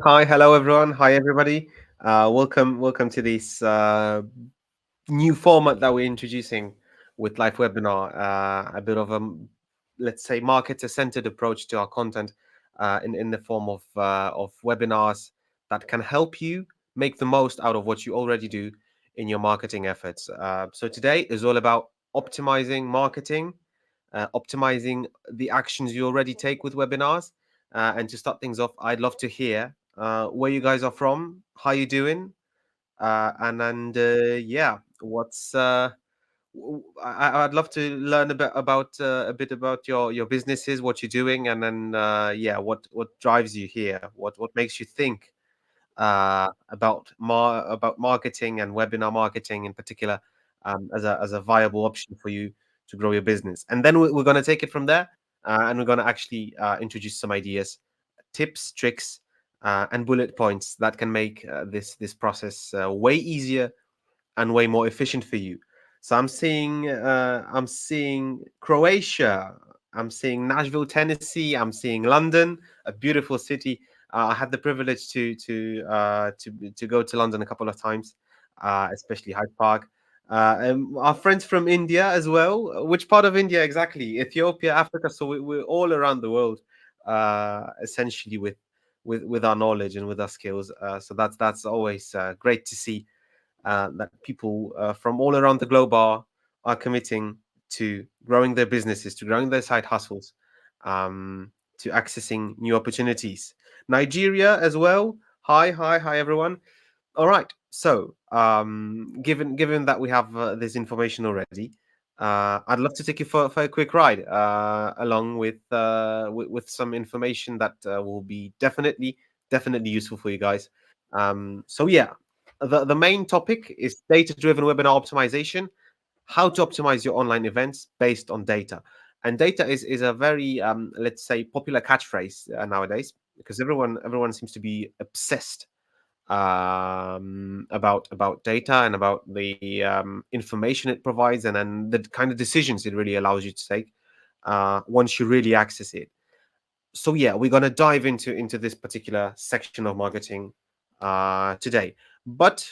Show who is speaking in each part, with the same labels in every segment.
Speaker 1: Hi, hello everyone. Hi everybody. Welcome to this new format that we're introducing with LiveWebinar. A bit of let's say, marketer-centered approach to our content in the form of webinars that can help you make the most out of what you already do in your marketing efforts. So today is all about optimizing marketing, optimizing the actions you already take with webinars. And to start things off, I'd love to hear where you guys are from, how you doing, and yeah, what's I'd love to learn a bit about your businesses, what you're doing, and then yeah, what drives you here, what makes you think about marketing and webinar marketing in particular, as a viable option for you to grow your business. And then we're going to take it from there, and we're going to actually introduce some ideas, tips, tricks, and bullet points that can make this process way easier and way more efficient for you. So I'm seeing Croatia, I'm seeing Nashville, Tennessee, I'm seeing London, a beautiful city. I had the privilege to go to London a couple of times, especially Hyde Park. And our friends from India as well. Which part of India exactly? Ethiopia, Africa. So we're all around the world, essentially with our knowledge and with our skills. So that's always great to see that people from all around the globe are committing to growing their businesses, to growing their side hustles, to accessing new opportunities. Nigeria as well. Hi, everyone. All right. So, given that we have this information already, I'd love to take you for a quick ride along with some information that will be definitely useful for you guys. So yeah, the main topic is data-driven webinar optimization. How to optimize your online events based on data. And data is a very let's say, popular catchphrase nowadays, because everyone seems to be obsessed about data and about the information it provides, and then the kind of decisions it really allows you to take once you really access it. So yeah, we're going to dive into this particular section of marketing today. But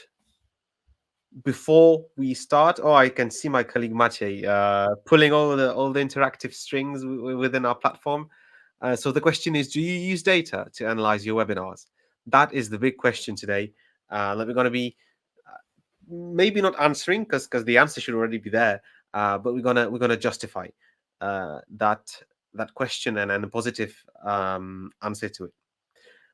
Speaker 1: before we start, oh, I can see my colleague Maciej pulling all the interactive strings within our platform. So the question is, do you use data to analyze your webinars? That is the big question today. That we're going to be maybe not answering, because the answer should already be there, but we're gonna justify that question and a positive answer to it.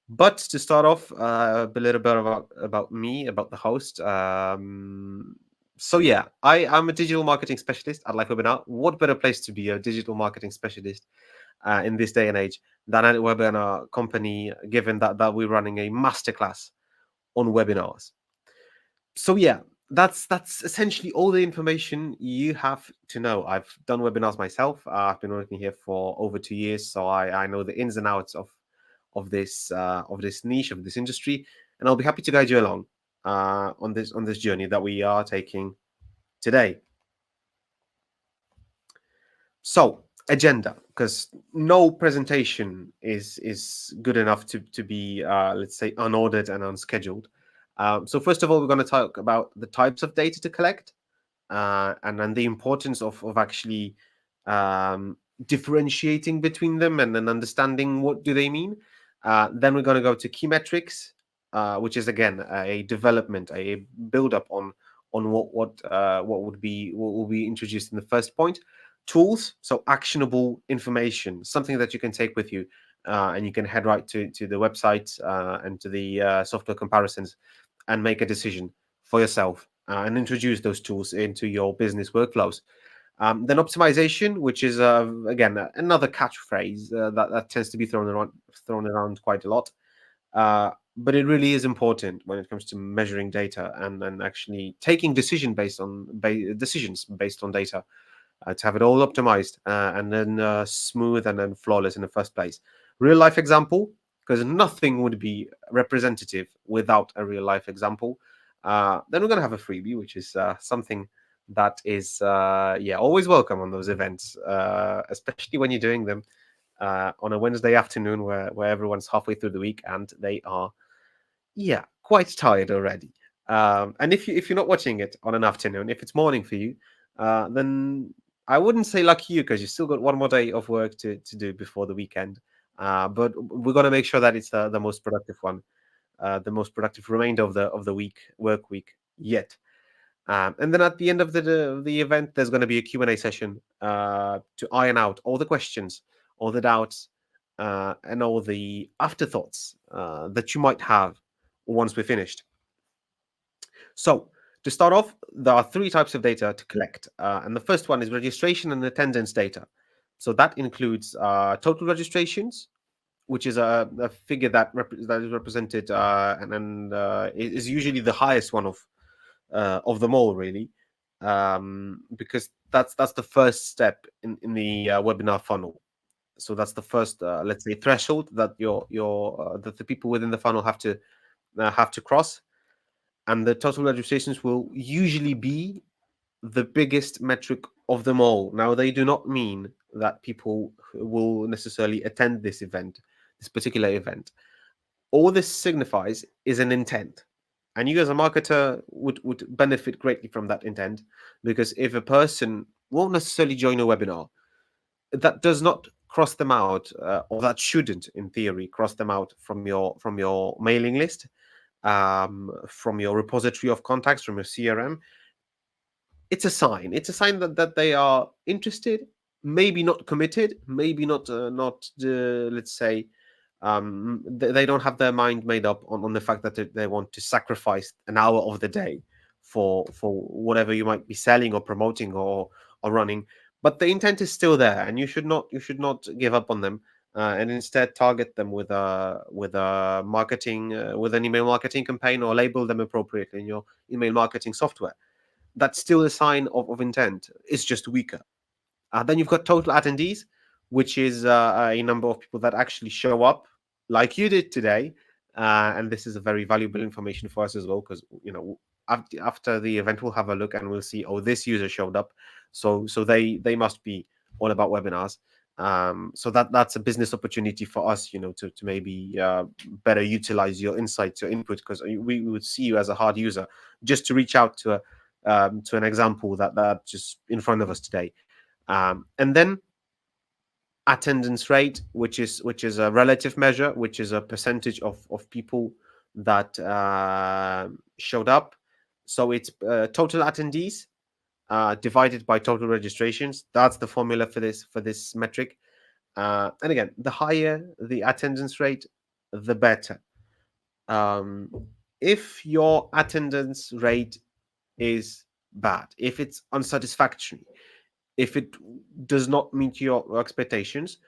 Speaker 1: But to start off, a little bit about me, about the host. So yeah, I'm a digital marketing specialist at LiveWebinar. What better place to be a digital marketing specialist in this day and age than a webinar company, given that we're running a masterclass on webinars. So yeah, that's essentially all the information you have to know. I've done webinars myself. I've been working here for over 2 years, so I know the ins and outs of this niche, of this industry, and I'll be happy to guide you along on this journey that we are taking today. So, agenda, because no presentation is good enough to be let's say, unordered and unscheduled. So first of all, we're going to talk about the types of data to collect, and then the importance of actually um, differentiating between them and then understanding what do they mean. Then we're going to go to key metrics, which is again a development, a build up on what will be introduced in the first point. Tools, so actionable information, something that you can take with you, and you can head right to the website and to the software comparisons and make a decision for yourself and introduce those tools into your business workflows. Then optimization, which is again another catchphrase that tends to be thrown around quite a lot, but it really is important when it comes to measuring data and actually taking decisions based on data, to have it all optimized and then smooth and then flawless in the first place. Real life example, because nothing would be representative without a real life example. Then we're going to have a freebie, which is something that is yeah, always welcome on those events, especially when you're doing them on a Wednesday afternoon where everyone's halfway through the week and they are yeah, quite tired already. And if you're not watching it on an afternoon, if it's morning for you, then I wouldn't say lucky you because you still got one more day of work to do before the weekend. But we're gonna make sure that it's the most productive one, the most productive remainder of the week, work week yet. And then at the end of the event, there's going to be a Q&A session to iron out all the questions, all the doubts, and all the afterthoughts that you might have once we're finished. So, to start off, there are three types of data to collect. And the first one is registration and attendance data. So, that includes total registrations, which is a figure that is represented and is usually the highest one of them all, really, because that's the first step in the webinar funnel. So that's the first, let's say, threshold that your that the people within the funnel have to cross, and the total registrations will usually be the biggest metric of them all. Now, they do not mean that people will necessarily attend this particular event. All this signifies is an intent. And you as a marketer would benefit greatly from that intent, because if a person won't necessarily join a webinar, that does not cross them out, or that shouldn't, in theory, cross them out from your mailing list, from your repository of contacts, from your CRM. It's a sign. It's a sign that they are interested, maybe not committed, maybe not let's say, they don't have their mind made up on the fact that they want to sacrifice an hour of the day for whatever you might be selling or promoting or running. But the intent is still there, and you should not give up on them, and instead target them with a marketing with an email marketing campaign, or label them appropriately in your email marketing software. That's still a sign of intent. It's just weaker. Then you've got total attendees, which is a number of people that actually show up, like you did today. And this is a very valuable information for us as well, because after the event, we'll have a look and we'll see, oh, this user showed up, so they must be all about webinars. So that's a business opportunity for us, to maybe better utilize your insights, your input, because we would see you as a hard user, just to reach out to an example that just in front of us today. And then attendance rate, which is a relative measure, which is a percentage of people that showed up. So it's total attendees divided by total registrations. That's the formula for this metric. And again, the higher the attendance rate, the better. Um, if your attendance rate is bad, if it's unsatisfactory, if it does not meet your expectations,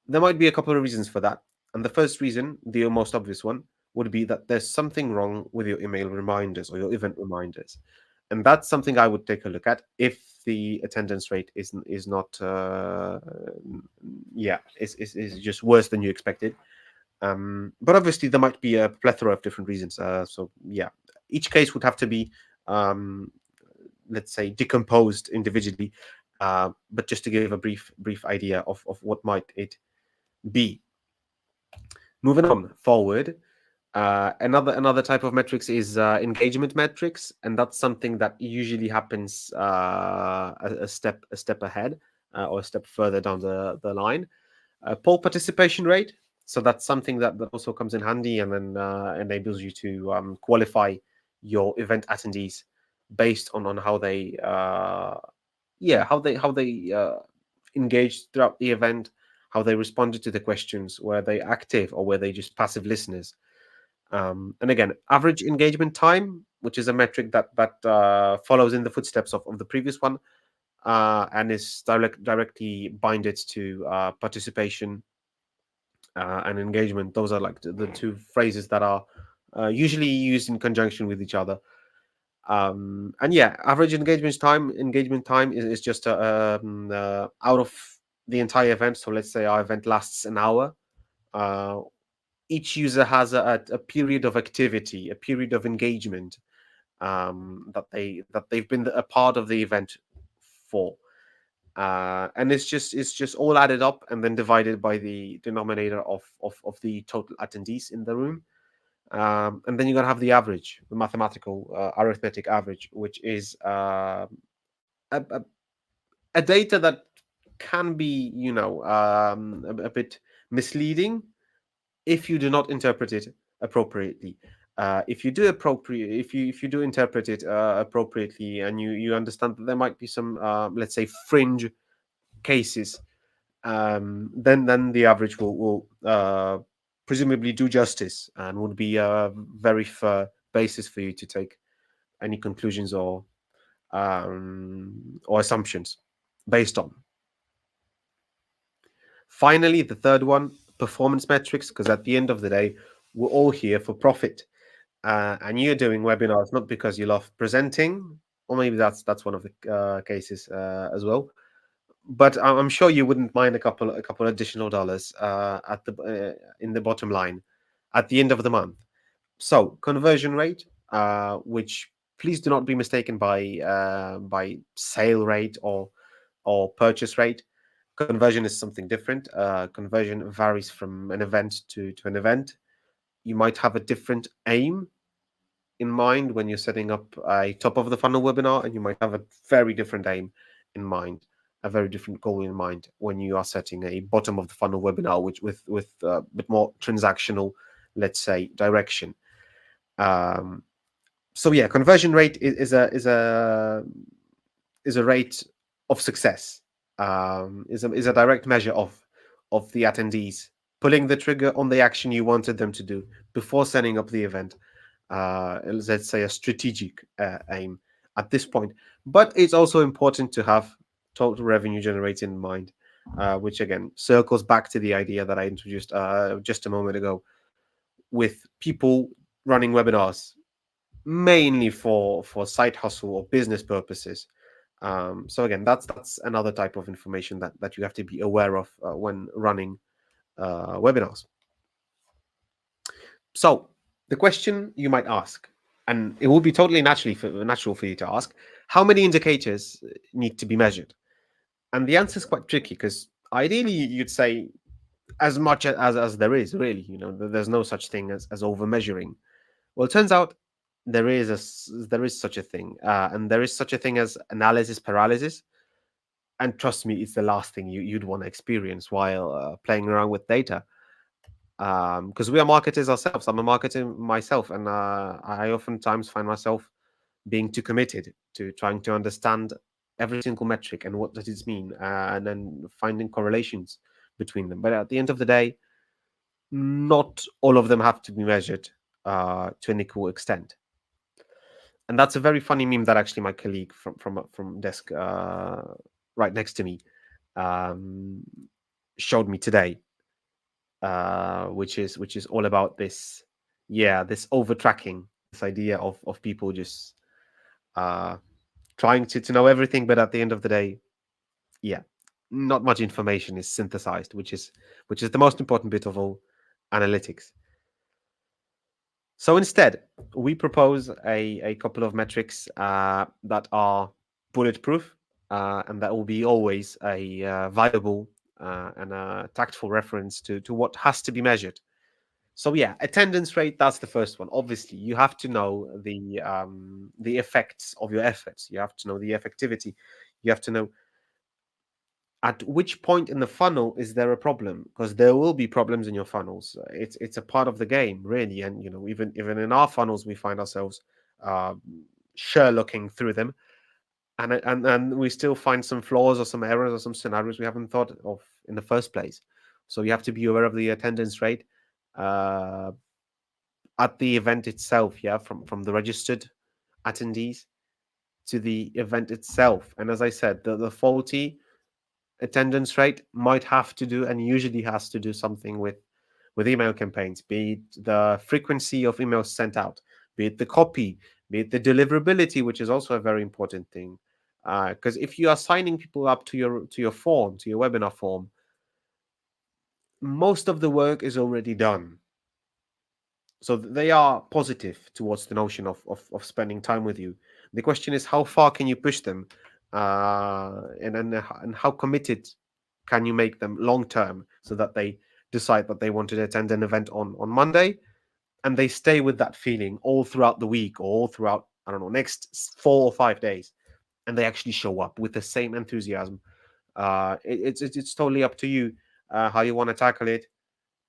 Speaker 1: there might be a couple of reasons for that. And the first reason, the most obvious one, would be that there's something wrong with your email reminders or your event reminders. And that's something I would take a look at if the attendance rate is not, yeah, is just worse than you expected. But obviously, there might be a plethora of different reasons. So, yeah, each case would have to be, um, let's say, decomposed individually. But just to give a brief idea of what might it be. Moving on forward, another type of metrics is engagement metrics, and that's something that usually happens a step ahead, or a step further down the line. Poll participation rate. So that's something that also comes in handy, and then enables you to qualify your event attendees based on how they engaged throughout the event, how they responded to the questions, were they active or were they just passive listeners. And again, average engagement time, which is a metric that follows in the footsteps of the previous one, and is directly binded to participation and engagement. Those are like the two phrases that are usually used in conjunction with each other. And yeah, average engagement time is just out of the entire event. So let's say our event lasts an hour. Uh, each user has a period of activity, a period of engagement, that they've been a part of the event for. And it's just all added up and then divided by the denominator of the total attendees in the room. And then you're going to have the average, the mathematical arithmetic average, which is a, a data that can be, a bit misleading if you do not interpret it appropriately. If you do appropriate, if you do interpret it appropriately, and you understand that there might be some, let's say, fringe cases, then the average will presumably do justice and would be a very fair basis for you to take any conclusions or assumptions based on. Finally, the third one, performance metrics, because at the end of the day, we're all here for profit. And you're doing webinars not because you love presenting, or maybe that's one of the cases as well. But I'm sure you wouldn't mind a couple additional dollars at the in the bottom line at the end of the month. So conversion rate, which please do not be mistaken by sale rate or purchase rate. Conversion is something different. Conversion varies from an event to an event. You might have a different aim in mind when you're setting up a top of the funnel webinar, and you might have a very different aim in mind, a very different goal in mind when you are setting a bottom of the funnel webinar, which with a bit more transactional, let's say, direction. Um, so yeah, conversion rate is a rate of success. Is a direct measure of the attendees pulling the trigger on the action you wanted them to do before setting up the event. Let's say a strategic aim at this point. But it's also important to have total revenue generated in mind, which again circles back to the idea that I introduced just a moment ago, with people running webinars mainly for side hustle or business purposes. So again, that's another type of information that you have to be aware of when running webinars. So the question you might ask, and it will be totally natural for you to ask, how many indicators need to be measured? And the answer is quite tricky, because ideally you'd say as much as there is, really. There's no such thing as over measuring. Well, it turns out there is such a thing, and there is such a thing as analysis paralysis. And trust me, it's the last thing you'd want to experience while playing around with data. Because we are marketers ourselves. I'm a marketer myself, and I oftentimes find myself being too committed to trying to understand every single metric and what does it mean, and then finding correlations between them. But at the end of the day, not all of them have to be measured to an equal extent. And that's a very funny meme that actually my colleague from desk right next to me um, showed me today, which is all about this, yeah, this over tracking, this idea of people just uh, trying to know everything, but at the end of the day, yeah, not much information is synthesized, which is the most important bit of all analytics. So instead, we propose a couple of metrics that are bulletproof, and that will be always a viable and a tactful reference to what has to be measured. So yeah, attendance rate, that's the first one. Obviously, you have to know the effects of your efforts. You have to know the effectivity. You have to know at which point in the funnel is there a problem, because there will be problems in your funnels. It's a part of the game, really. And even in our funnels, we find ourselves uh, Sherlocking through them, and we still find some flaws or some errors or some scenarios we haven't thought of in the first place. So you have to be aware of the attendance rate uh, at the event itself, yeah, from the registered attendees to the event itself. And as I said, the faulty attendance rate might have to do, and usually has to do, something with email campaigns, be it the frequency of emails sent out, be it the copy, be it the deliverability, which is also a very important thing. Because if you are signing people up to your form, to your webinar form, most of the work is already done. So they are positive towards the notion of spending time with you. The question is, how far can you push them, and how committed can you make them long term, so that they decide that they want to attend an event on Monday, and they stay with that feeling all throughout the week or all throughout, I don't know, next 4 or 5 days, and they actually show up with the same enthusiasm. It's totally up to you how you want to tackle it.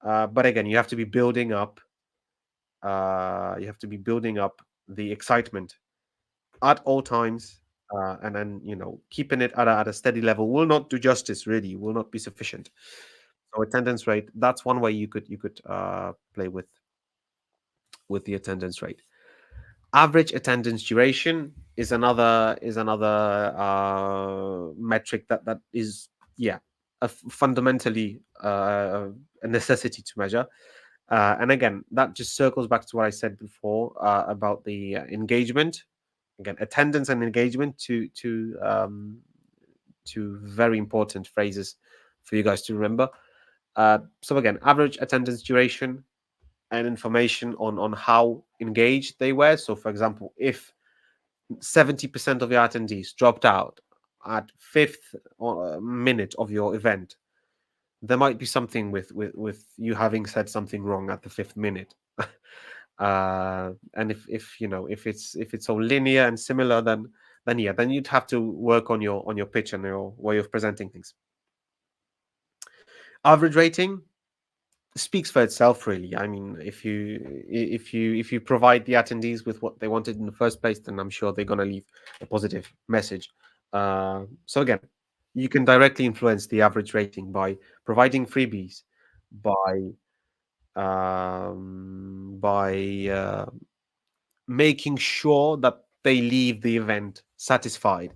Speaker 1: But again, you have to be building up. You have to be building up the excitement at all times, and then keeping it at a steady level will not do justice. Really, will not be sufficient. So attendance rate. That's one way you could play with the attendance rate. Average attendance duration is another metric that is, yeah, fundamentally a necessity to measure. And again, that just circles back to what I said before about the engagement. Again, attendance and engagement, two very important phrases for you guys to remember. So again, average attendance duration and information on how engaged they were. So, for example, if 70% of your attendees dropped out at fifth minute of your event, there might be something with you having said something wrong at the fifth minute. And if it's so linear and similar, then you'd have to work on your pitch and your way of presenting things. Average rating speaks for itself, really. I mean, if you provide the attendees with what they wanted in the first place, then I'm sure they're going to leave a positive message. So again, you can directly influence the average rating by providing freebies, by making sure that they leave the event satisfied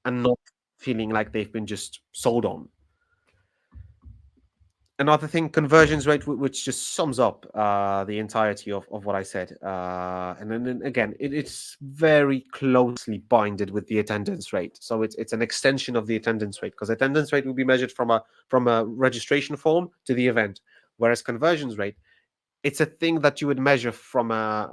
Speaker 1: and not feeling like they've been just sold on. Another thing, conversions rate, which just sums up the entirety of what I said. And then again, it's very closely binded with the attendance rate. So it's an extension of the attendance rate, because attendance rate will be measured from a registration form to the event, whereas conversions rate, it's a thing that you would measure from a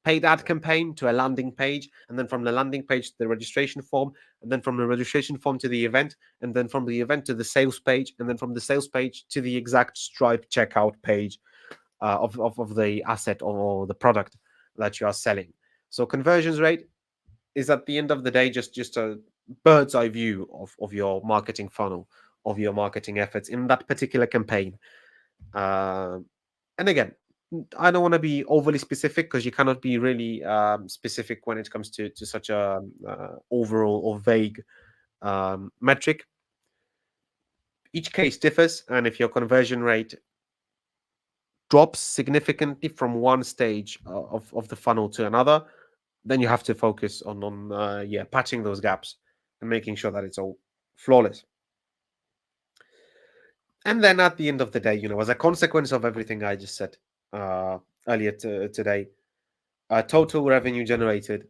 Speaker 1: paid ad campaign to a landing page, and then from the landing page to the registration form, and then from the registration form to the event, and then from the event to the sales page, and then from the sales page to the exact Stripe checkout page of the asset or the product that you are selling. So conversions rate is, at the end of the day, just a bird's eye view of your marketing funnel, of your marketing efforts in that particular campaign. uh, and again, I don't want to be overly specific, because you cannot be really specific when it comes to such a overall or vague metric. Each case differs, and if your conversion rate drops significantly from one stage of the funnel to another, then you have to focus on patching those gaps and making sure that it's all flawless. And then at the end of the day, as a consequence of everything I just said uh, earlier today, total revenue generated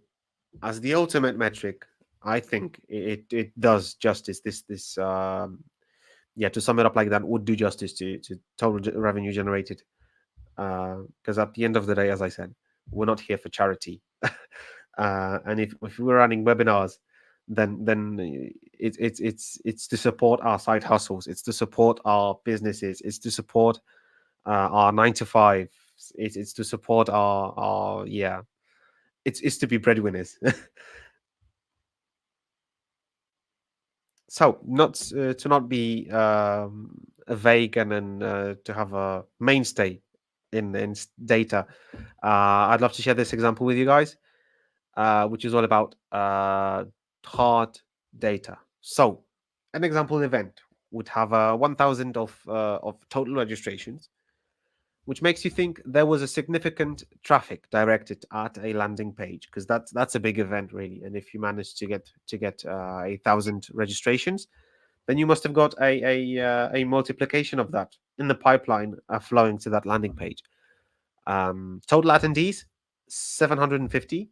Speaker 1: as the ultimate metric, I think it does justice. To sum it up like that, would do justice to total revenue generated. Because at the end of the day, as I said, we're not here for charity. And if we're running webinars, then it's to support our side hustles. It's to support our businesses. It's to support our 9 to 5. It's to support our yeah. It's to be breadwinners. So, not to not be vague, and then to have a mainstay in data. I'd love to share this example with you guys, which is all about hard data. So, an example event would have 1,000 of total registrations, which makes you think there was a significant traffic directed at a landing page, because that's a big event, really. And if you manage to get 1,000 registrations, then you must have got a multiplication of that in the pipeline flowing to that landing page. Total attendees 750,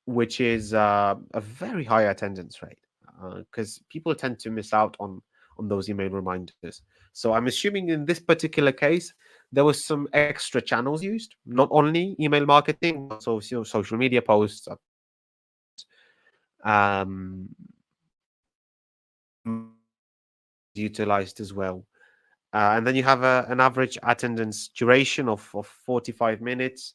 Speaker 1: which is a very high attendance rate, because people tend to miss out on those email reminders. So I'm assuming in this particular case there was some extra channels used, not only email marketing, but also social media posts, um, utilized as well. And then you have an average attendance duration of 45 minutes,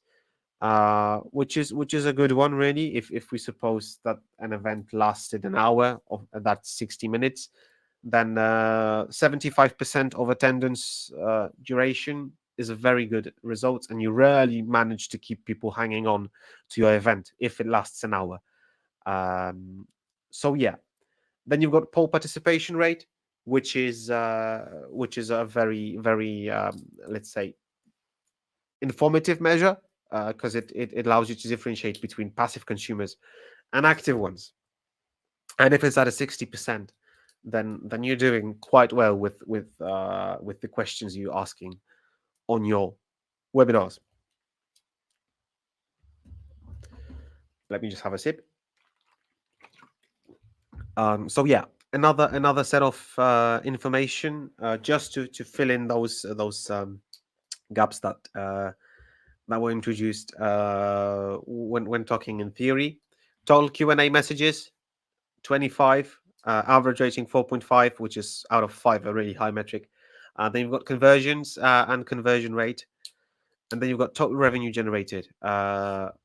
Speaker 1: which is a good one, really. If we suppose that an event lasted an hour, of that's 60 minutes, then 75% of attendance duration is a very good result, and you rarely manage to keep people hanging on to your event if it lasts an hour. Um, so yeah, then you've got poll participation rate, which is a very let's say informative measure, because it allows you to differentiate between passive consumers and active ones. And if it's at a 60%, then you're doing quite well with the questions you're asking on your webinars. Let me just have a sip. So yeah, another set of information, just to fill in those gaps that were introduced when talking in theory. Total Q&A messages 25, average rating 4.5, which is out of 5, a really high metric. Then you've got conversions and conversion rate. And then you've got total revenue generated,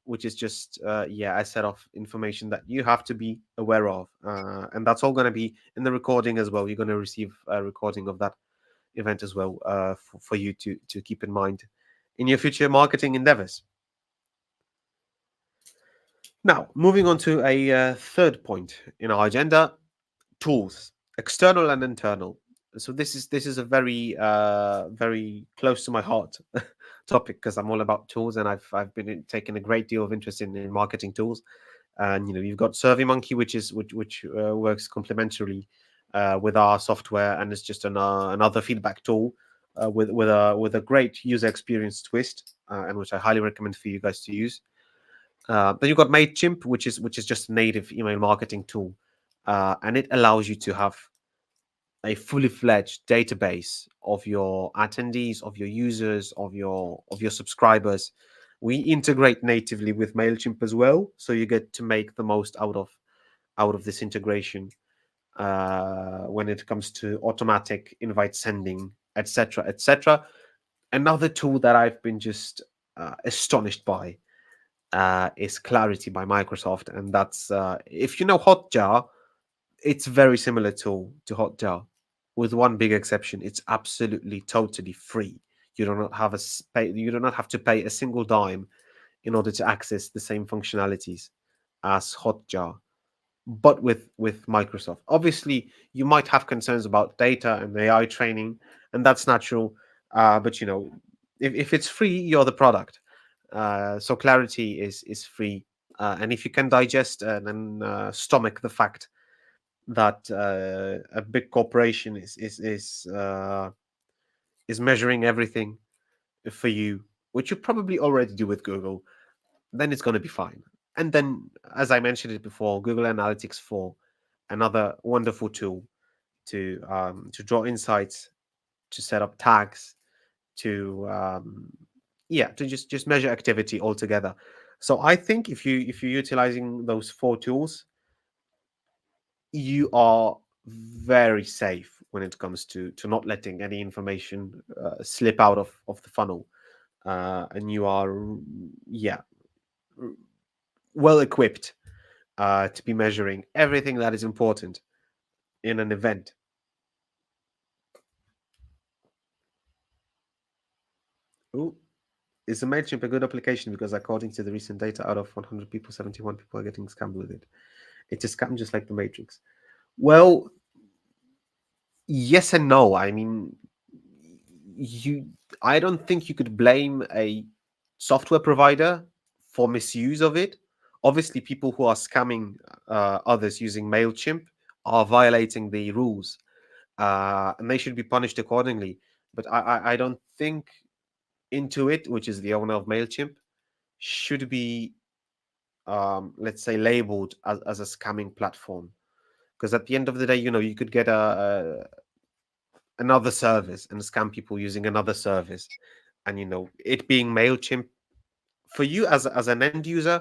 Speaker 1: which is just a set of information that you have to be aware of, and that's all going to be in the recording as well. You're going to receive a recording of that event as well, for you to keep in mind in your future marketing endeavors. Now, moving on to a third point in our agenda: tools, external and internal. So this is a very close to my heart topic, because I'm all about tools, and I've been taking a great deal of interest in marketing tools. And you've got SurveyMonkey, which works complementarily with our software, and it's just another feedback tool with a great user experience twist, and which I highly recommend for you guys to use. Then you've got Mailchimp, which is just a native email marketing tool, and it allows you to have a fully fledged database of your attendees, of your users, of your subscribers. We integrate natively with Mailchimp as well, so you get to make the most out of this integration when it comes to automatic invite sending, etc., etc. Another tool that I've been just astonished by is Clarity by Microsoft, and that's if you know Hotjar, it's very similar to Hotjar, with one big exception: it's absolutely totally free. You do not have to pay a single dime in order to access the same functionalities as Hotjar, but with Microsoft. Obviously, you might have concerns about data and AI training, and that's natural. But if it's free, you're the product. So Clarity is free, and if you can digest and stomach the fact that a big corporation is measuring everything for you, which you probably already do with Google, then it's going to be fine. And then, as I mentioned it before, Google Analytics 4, another wonderful tool to draw insights, to set up tags, to just measure activity altogether. So I think if you're utilizing those 4 tools, you are very safe when it comes to not letting any information slip out of the funnel, and you are r- well equipped to be measuring everything that is important in an event. Ooh, is a MailChimp a good application? Because according to the recent data, out of 100 people, 71 people are getting scammed with it. It's a scam just like the Matrix. Well, yes and no. I mean, you I don't think you could blame a software provider for misuse of it. Obviously, people who are scamming others using Mailchimp are violating the rules, and they should be punished accordingly. But I don't think Intuit, which is the owner of Mailchimp, should be let's say labeled as a scamming platform, because at the end of the day, you could get another service and scam people using another service, and it being Mailchimp, for you as an end user,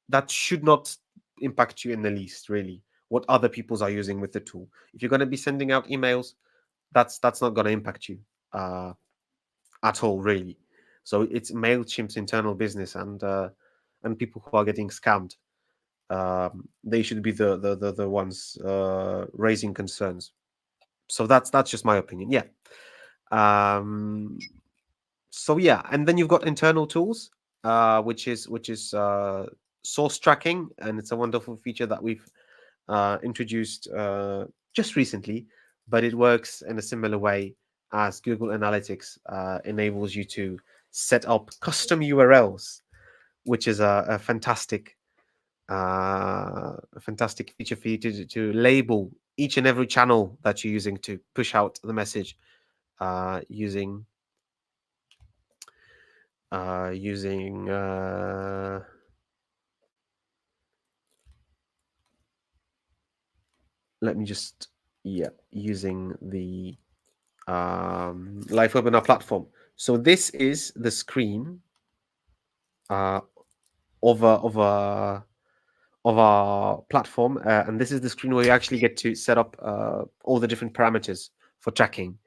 Speaker 1: that should not impact you in the least, really, what other people's are using with the tool. If you're going to be sending out emails, that's not going to impact you. at all, really. So it's MailChimp's internal business, and people who are getting scammed, they should be the ones raising concerns. So that's just my opinion. Yeah. Um, so yeah, and then you've got internal tools, which is source tracking, and it's a wonderful feature that we've introduced just recently, but it works in a similar way as Google Analytics enables you to set up custom URLs, which is a fantastic feature for you to label each and every channel that you're using to push out the message using using let me just using the live webinar platform. So this is the screen uh, of our platform, and this is the screen where you actually get to set up all the different parameters for tracking.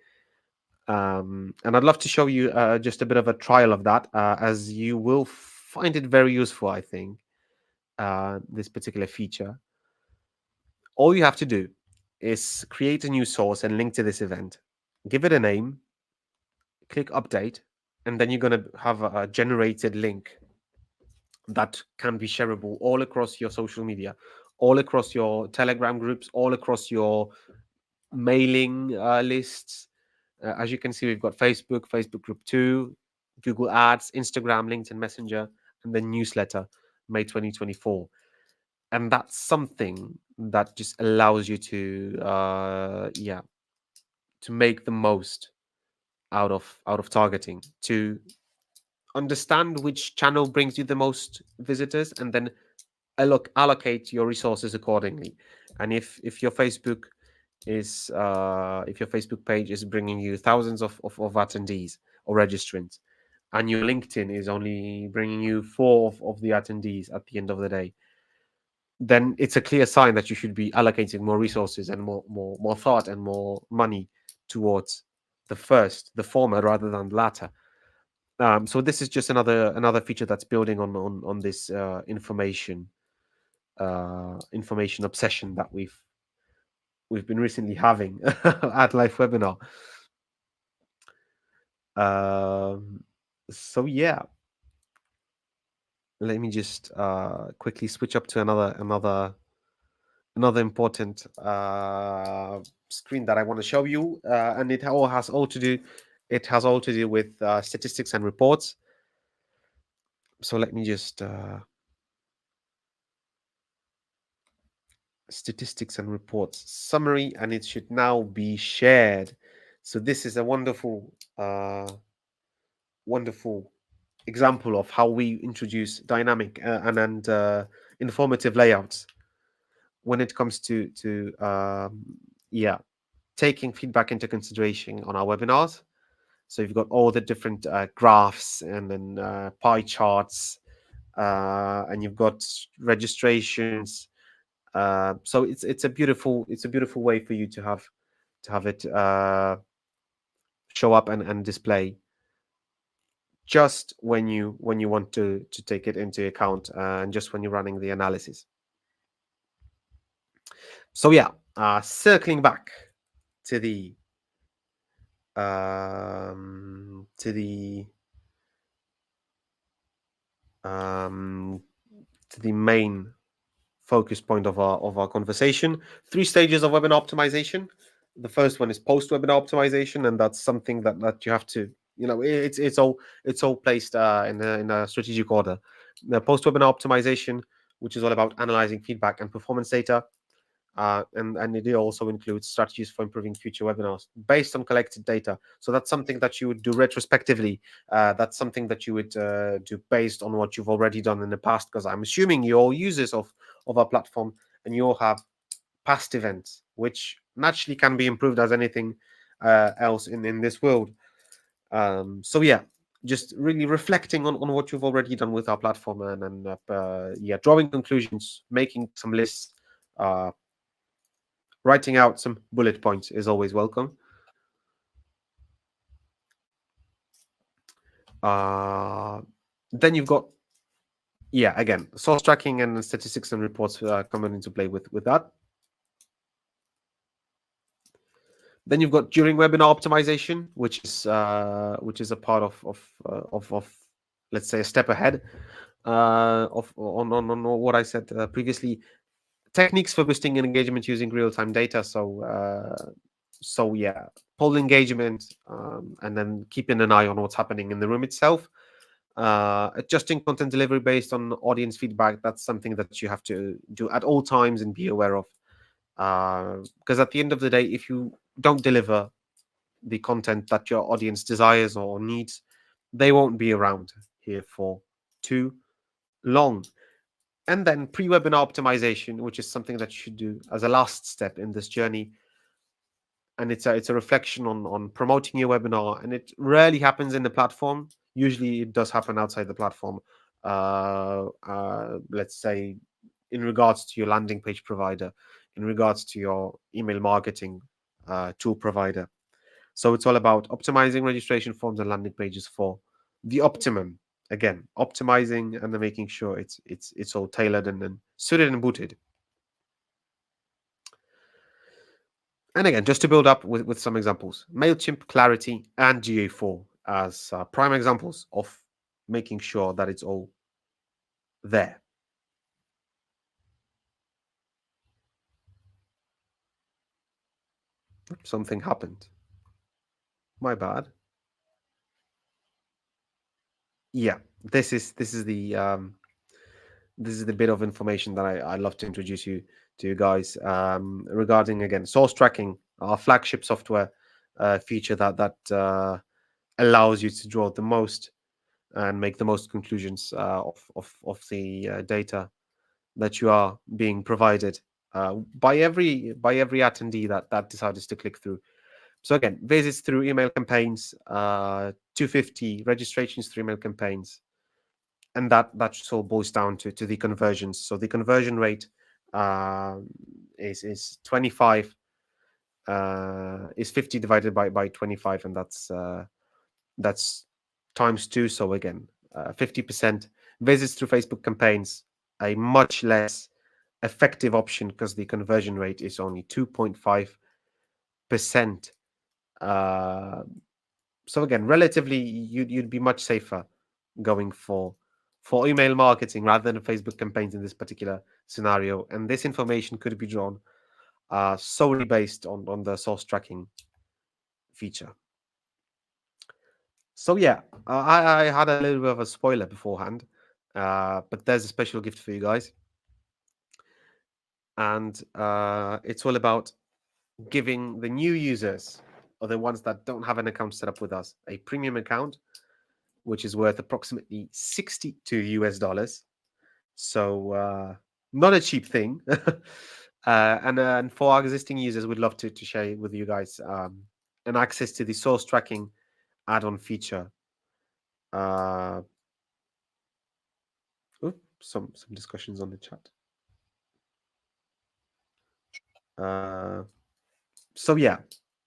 Speaker 1: And I'd love to show you just a bit of a trial of that, as you will find it very useful, I think, this particular feature. All you have to do is create a new source and link to this event, give it a name, click update, and then you're going to have a generated link that can be shareable all across your social media, all across your Telegram groups, all across your mailing lists. As you can see, we've got Facebook, Facebook Group 2, Google Ads, Instagram, LinkedIn Messenger, and then newsletter, May 2024. And that's something that just allows you to make the most out of targeting, to understand which channel brings you the most visitors, and then allocate your resources accordingly. And if your Facebook is if your Facebook page is bringing you thousands of attendees or registrants, and your LinkedIn is only bringing you four of the attendees at the end of the day, then it's a clear sign that you should be allocating more resources and more thought and more money towards the former, rather than the latter. So this is just another feature that's building on this information obsession that we've been recently having at LiveWebinar. So yeah, let me just quickly switch up to another important screen that I want to show you, and it has all to do with statistics and reports. So let me just statistics and reports summary, and it should now be shared. So this is a wonderful example of how we introduce dynamic and informative layouts when it comes to taking feedback into consideration on our webinars. So you've got all the different graphs, and then pie charts, and you've got registrations. So it's a beautiful way for you to have it show up and display just when you want to take it into account, and just when you're running the analysis. So yeah, circling back to the um, to the um, to the main focus point of our conversation. 3 stages of webinar optimization. The first one is post webinar optimization, and that's something that you have to, it's all placed in a strategic order. The post webinar optimization, which is all about analyzing feedback and performance data. And it also includes strategies for improving future webinars based on collected data. So that's something that you would do retrospectively. That's something that you would do based on what you've already done in the past, because I'm assuming you're all users of our platform, and you all have past events, which naturally can be improved as anything else in this world. So yeah, just really reflecting on what you've already done with our platform, and drawing conclusions, making some lists, writing out some bullet points is always welcome. Then you've got, yeah, again, source tracking and statistics and reports coming into play with that. Then you've got during webinar optimization, which is a part of let's say a step ahead on what I said previously. Techniques for boosting engagement using real-time data. So yeah, poll engagement, and then keeping an eye on what's happening in the room itself. Adjusting content delivery based on audience feedback. That's something that you have to do at all times and be aware of. Because at the end of the day, if you don't deliver the content that your audience desires or needs, they won't be around here for too long. And then pre-webinar optimization, which is something that you should do as a last step in this journey. And it's a reflection on promoting your webinar, and it rarely happens in the platform. Usually it does happen outside the platform. Let's say in regards to your landing page provider, in regards to your email marketing tool provider. So it's all about optimizing registration forms and landing pages for the optimum. Again, optimizing and then making sure it's all tailored and then suited and booted. And again, just to build up with some examples, MailChimp, Clarity, and GA4 as prime examples of making sure that it's all there. Something happened. My bad. Yeah, this is the bit of information that I love to introduce you to you guys regarding, again, source tracking, our flagship software feature that allows you to draw the most and make the most conclusions of the data that you are being provided by every attendee that decides to click through. So again, visits through email campaigns, 250 registrations through email campaigns, and that just all boils down to the conversions. So the conversion rate is 25, is 50 divided by 25, and that's times 2. So again, 50% visits through Facebook campaigns, a much less effective option because the conversion rate is only 2.5%. So again, relatively, you'd be much safer going for email marketing rather than Facebook campaigns in this particular scenario. And this information could be drawn solely based on the source tracking feature. So yeah, I had a little bit of a spoiler beforehand, but there's a special gift for you guys. And it's all about giving the new users, or the ones that don't have an account set up with us, a premium account, which is worth approximately $62. So not a cheap thing. And for our existing users, we'd love to share with you guys an access to the source tracking add-on feature. Some discussions on the chat. So yeah,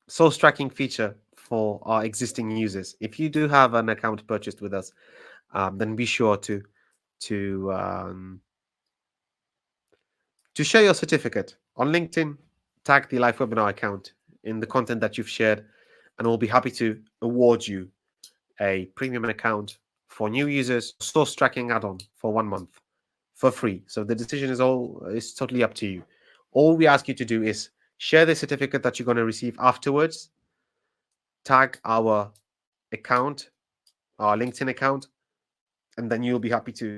Speaker 1: source tracking feature for our existing users. If you do have an account purchased with us, then be sure to share your certificate on LinkedIn. Tag the LiveWebinar account in the content that you've shared, and we'll be happy to award you a premium account for new users, source tracking add-on for 1 month for free. So the decision is totally up to you. All we ask you to do is share the certificate that you're going to receive afterwards, tag our account, our LinkedIn account, and then we'll be happy to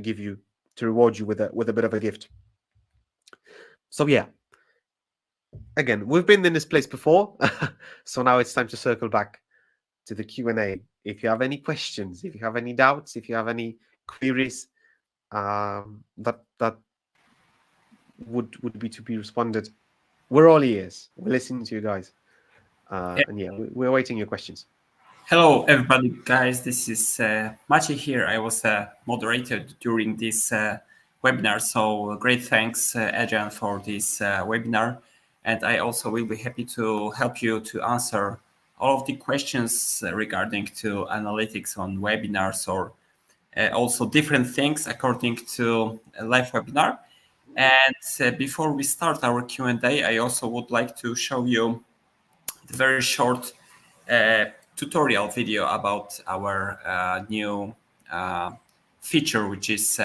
Speaker 1: give you, to reward you with a bit of a gift. So yeah, again, we've been in this place before, so now it's time to circle back to the Q&A. If you have any questions, if you have any doubts, if you have any queries that would be to be responded, we're all ears. We're listening to you guys, and yeah, we're waiting your questions.
Speaker 2: Hello, everybody, guys. This is Maciej here. I was a moderator during this webinar, so great thanks, Adrian, for this webinar. And I also will be happy to help you to answer all of the questions regarding to analytics on webinars or also different things according to a live webinar. And before we start our Q&A, I also would like to show you the very short tutorial video about our new feature, which is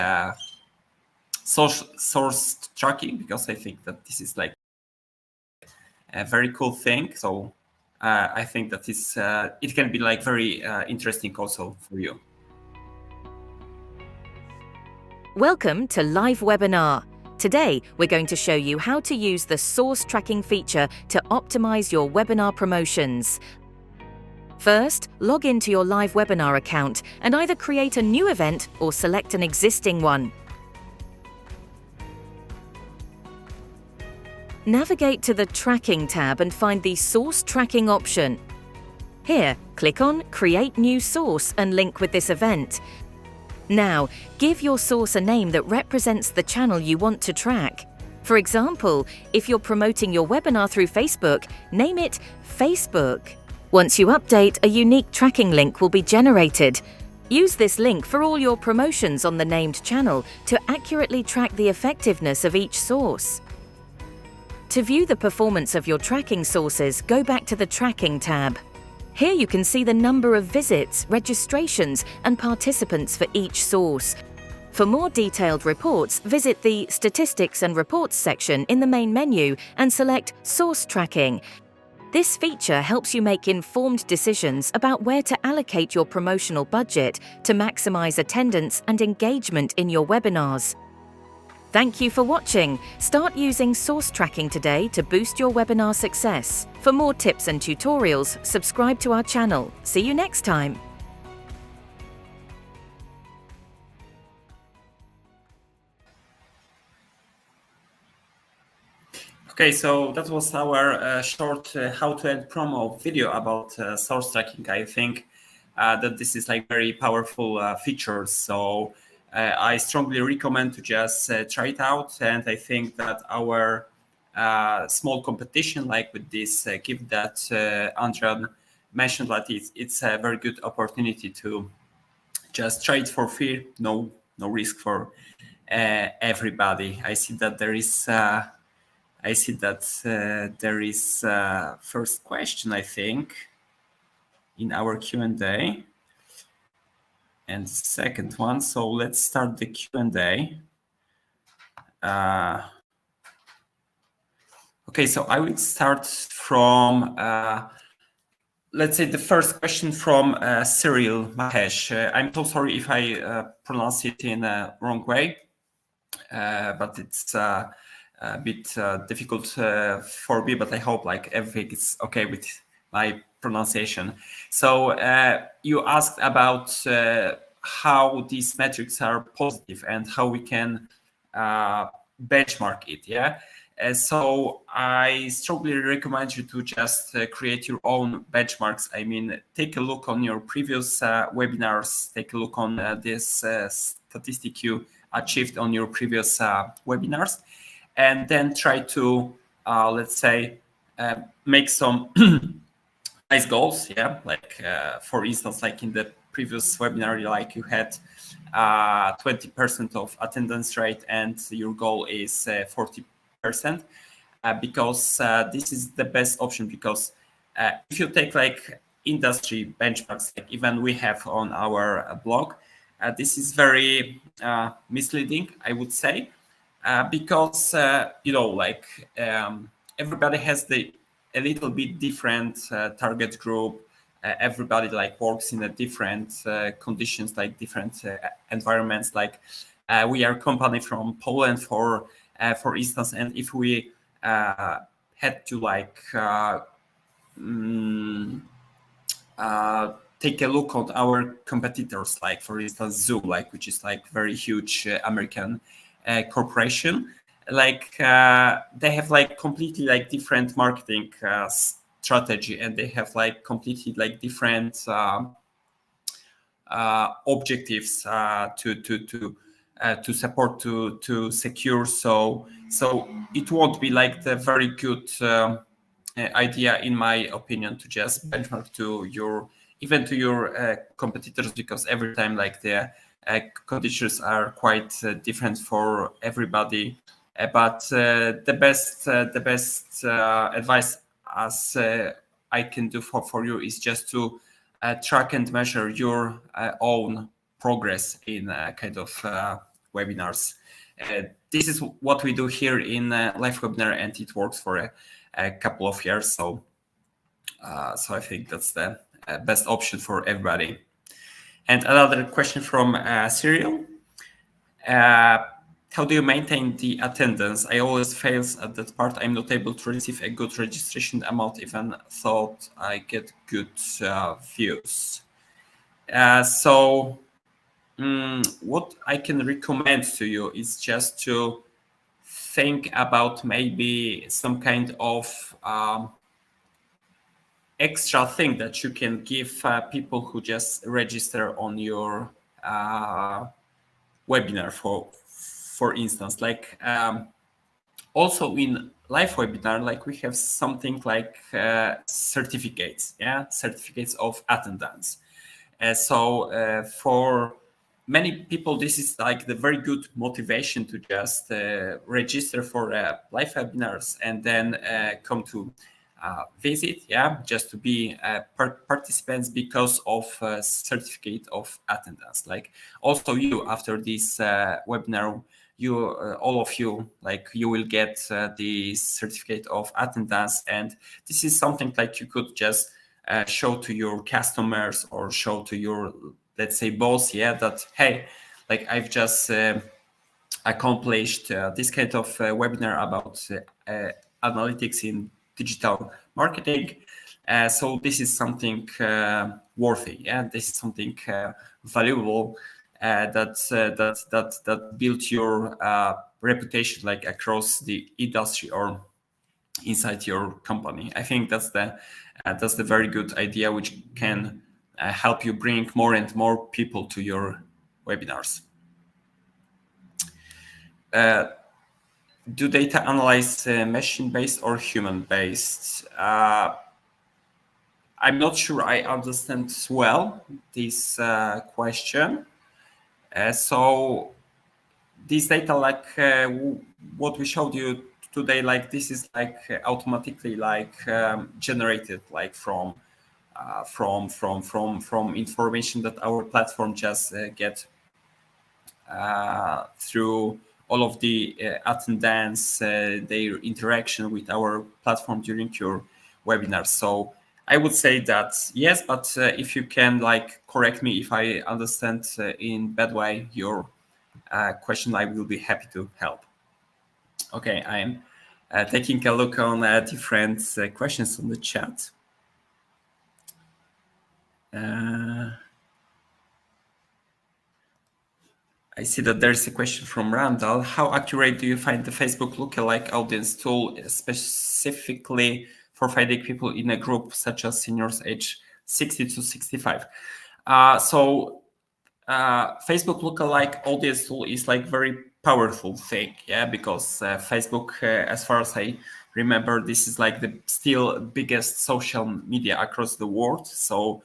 Speaker 2: source tracking, because I think that this is like a very cool thing. So I think that it can be like very interesting also for you.
Speaker 3: Welcome to LiveWebinar. Today, we're going to show you how to use the source tracking feature to optimize your webinar promotions. First, log into your LiveWebinar account and either create a new event or select an existing one. Navigate to the Tracking tab and find the Source Tracking option. Here, click on Create New Source and link with this event. Now, give your source a name that represents the channel you want to track. For example, if you're promoting your webinar through Facebook, name it Facebook. Once you update, a unique tracking link will be generated. Use this link for all your promotions on the named channel to accurately track the effectiveness of each source. To view the performance of your tracking sources, go back to the Tracking tab. Here you can see the number of visits, registrations, and participants for each source. For more detailed reports, visit the Statistics and Reports section in the main menu and select Source Tracking. This feature helps you make informed decisions about where to allocate your promotional budget to maximize attendance and engagement in your webinars. Thank you for watching. Start using source tracking today to boost your webinar success. For more tips and tutorials, subscribe to our channel. See you next time.
Speaker 2: Okay, so that was our short how to end promo video about source tracking. I think that this is like very powerful feature. So I strongly recommend to just try it out. And I think that our small competition, like with this gift that Andrea mentioned, that it's a very good opportunity to just try it for free. No risk for everybody. I see that there is first question, I think, in our Q&A, and the second one. So let's start the Q&A. Okay, so I will start from, let's say, the first question from Cyril Mahesh. I'm so sorry if I pronounce it in a wrong way, but it's a bit difficult for me, but I hope like everything is okay with my pronunciation. So you asked about how these metrics are positive and how we can benchmark it, yeah? So I strongly recommend you to just create your own benchmarks. I mean, take a look on your previous webinars, take a look on this statistic you achieved on your previous webinars, and then try to, let's say, make some nice goals, yeah? Like, for instance, like in the previous webinar, like you had 20% of attendance rate and your goal is 40%, because this is the best option, because if you take like industry benchmarks, like even we have on our blog, this is very misleading, I would say, because you know, like everybody has a little bit different target group. Everybody like works in a different conditions, like different environments. Like we are a company from Poland, for instance, and if we had to like take a look at our competitors, like for instance Zoom, like which is like very huge American corporation, like they have like completely like different marketing strategy, and they have like completely like different objectives to support, to secure. So it won't be like the very good idea, in my opinion, to just benchmark to your competitors, because every time like the conditions are quite different for everybody. But the best advice as I can do for you is just to track and measure your own progress in kind of webinars. This is what we do here in LiveWebinar, and it works for a couple of years. So I think that's the best option for everybody. And another question from Cyril. How do you maintain the attendance? I always fail at that part. I'm not able to receive a good registration amount, even thought I get good views. What I can recommend to you is just to think about maybe some kind of extra thing that you can give people who just register on your webinar, for instance. Like also in LiveWebinar, like we have something like certificates of attendance. For many people, this is like the very good motivation to just register for live webinars and then come to visit, just to be participants because of certificate of attendance. Like also you, after this webinar, you all of you, like you will get the certificate of attendance, and this is something like you could just show to your customers or show to your, let's say, boss, that hey, like I've just accomplished this kind of webinar about analytics in digital marketing. So this is something worthy, this is something valuable that built your reputation, like across the industry or inside your company. I think that's the very good idea, which can help you bring more and more people to your webinars. Do data analyze machine-based or human-based? I'm not sure I understand well this question. So this data, like what we showed you today, like this is like automatically like generated like from information that our platform just get through all of the attendance, their interaction with our platform during your webinar. So I would say that yes, but if you can like correct me if I understand in bad way your question, I will be happy to help. Okay, I'm taking a look on different questions on the chat. I see that there's a question from Randall. How accurate do you find the Facebook lookalike audience tool, specifically for finding people in a group such as seniors age 60 to 65? Facebook lookalike audience tool is like very powerful thing, because Facebook, as far as I remember, this is like the still biggest social media across the world. So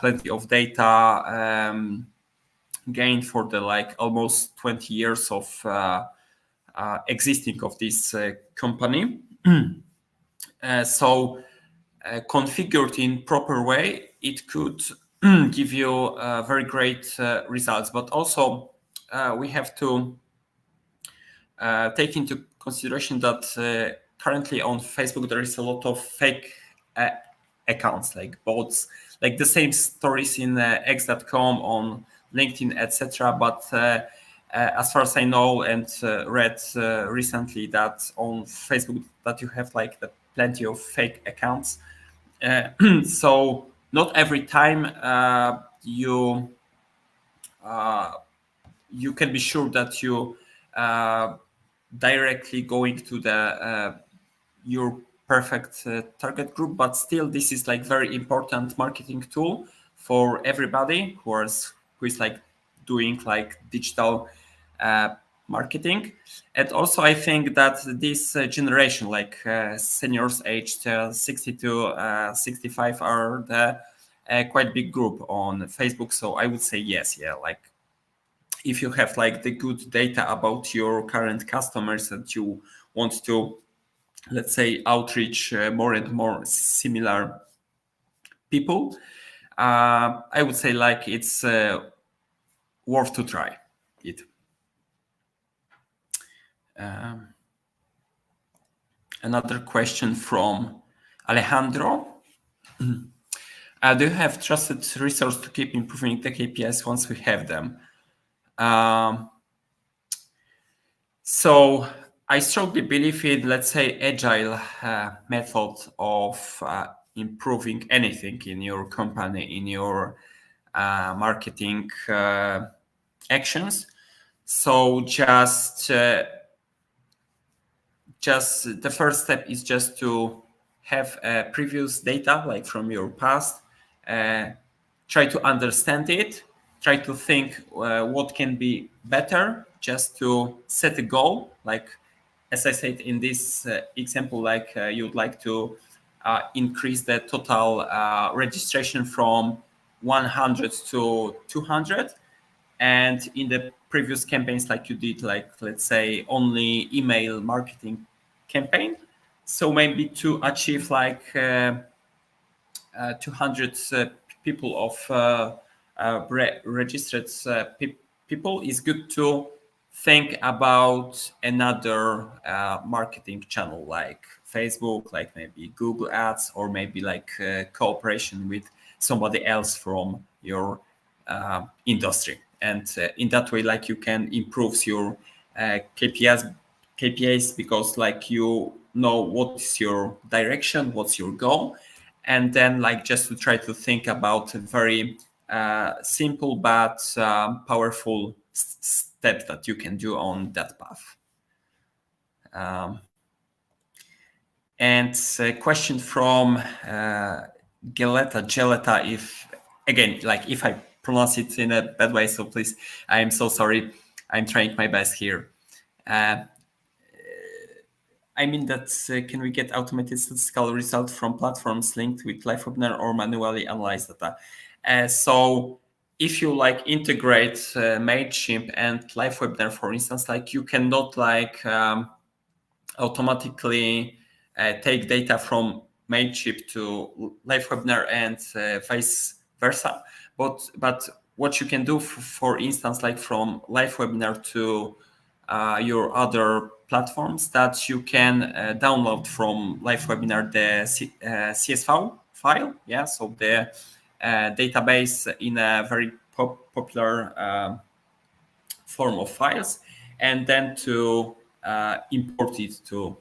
Speaker 2: plenty of data gained for the like almost 20 years of existing of this company. Configured in proper way, it could give you very great results. But also we have to take into consideration that currently on Facebook there is a lot of fake accounts, like bots, like the same stories in x.com, on LinkedIn, etc. But as far as I know and read recently, that on Facebook that you have like plenty of fake accounts. So not every time you can be sure that you directly going to the your perfect target group, but still this is like very important marketing tool for everybody who is like doing like digital marketing. And also I think that this generation, like seniors aged 60 to 65 are the quite big group on Facebook. So I would say yes, yeah, like if you have like the good data about your current customers that you want to, let's say, outreach more and more similar people, I would say like it's worth to try it. Another question from Alejandro. Do you have trusted resource to keep improving the KPIs once we have them? So I strongly believe in, let's say, agile method of improving anything in your company, in your marketing actions. So just the first step is just to have previous data, like from your past, try to understand it, try to think what can be better, just to set a goal. Like, as I said in this example, like you'd like to increase the total registration from 100 to 200. And in the previous campaigns, like you did, like, let's say, only email marketing campaign. So maybe to achieve like 200 people of registered people, is good to think about another marketing channel like Facebook, like maybe Google Ads, or maybe like cooperation with somebody else from your industry. And in that way, like you can improve your KPIs, because like you know what's your direction, what's your goal, and then like just to try to think about a very simple but powerful steps that you can do on that path. And a question from Geleta, if again, like if I pronounce it in a bad way, so please, I am so sorry. I'm trying my best here. I mean that can we get automated statistical results from platforms linked with LiveWebinar or manually analyze data? So if you like integrate Mailchimp and LiveWebinar, for instance, like you cannot like automatically take data from Mailchimp to LiveWebinar and vice versa. But what you can do, for instance, like from LiveWebinar to your other platforms, that you can download from LiveWebinar the CSV file. Yeah, so the database in a very popular form of files, and then to import it to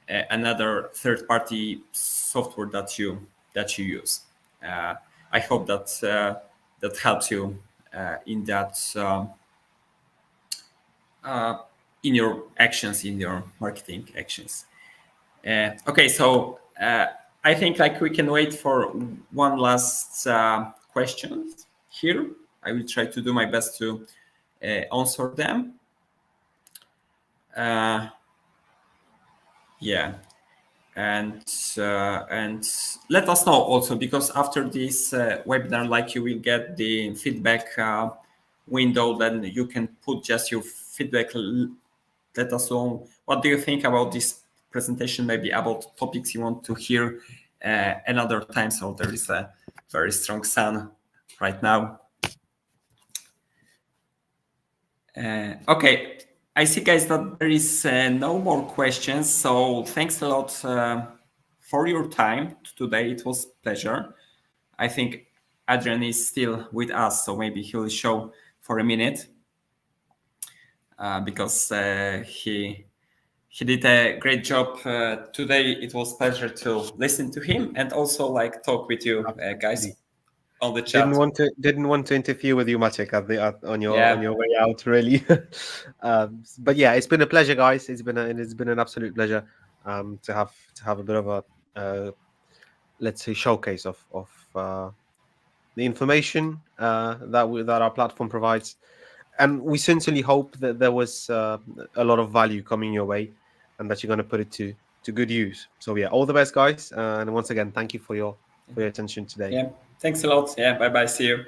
Speaker 2: another third-party software that you use. I hope that that helps you in that in your actions, in your marketing actions. Okay, so I think like we can wait for one last question here. I will try to do my best to answer them. Yeah, and let us know also, because after this webinar, like you will get the feedback window, then you can put just your feedback. Let us know what do you think about this presentation, maybe about topics you want to hear another time. So there is a very strong sun right now. Okay, I see, guys, that there is no more questions. So thanks a lot for your time today. It was a pleasure. I think Adrian is still with us, so maybe he'll show for a minute because he did a great job today. It was a pleasure to listen to him and also like talk with you guys on the chat.
Speaker 1: Didn't want to interfere with you, Maciek, on your way out, really. But yeah, it's been a pleasure, guys. It's been an absolute pleasure to have a bit of a let's say showcase of the information that our platform provides. and we sincerely hope that there was a lot of value coming your way, and that you're going to put it to good use. So yeah, all the best, guys, and once again, thank you for your attention today.
Speaker 2: Yeah, thanks a lot. Yeah, bye bye. See you.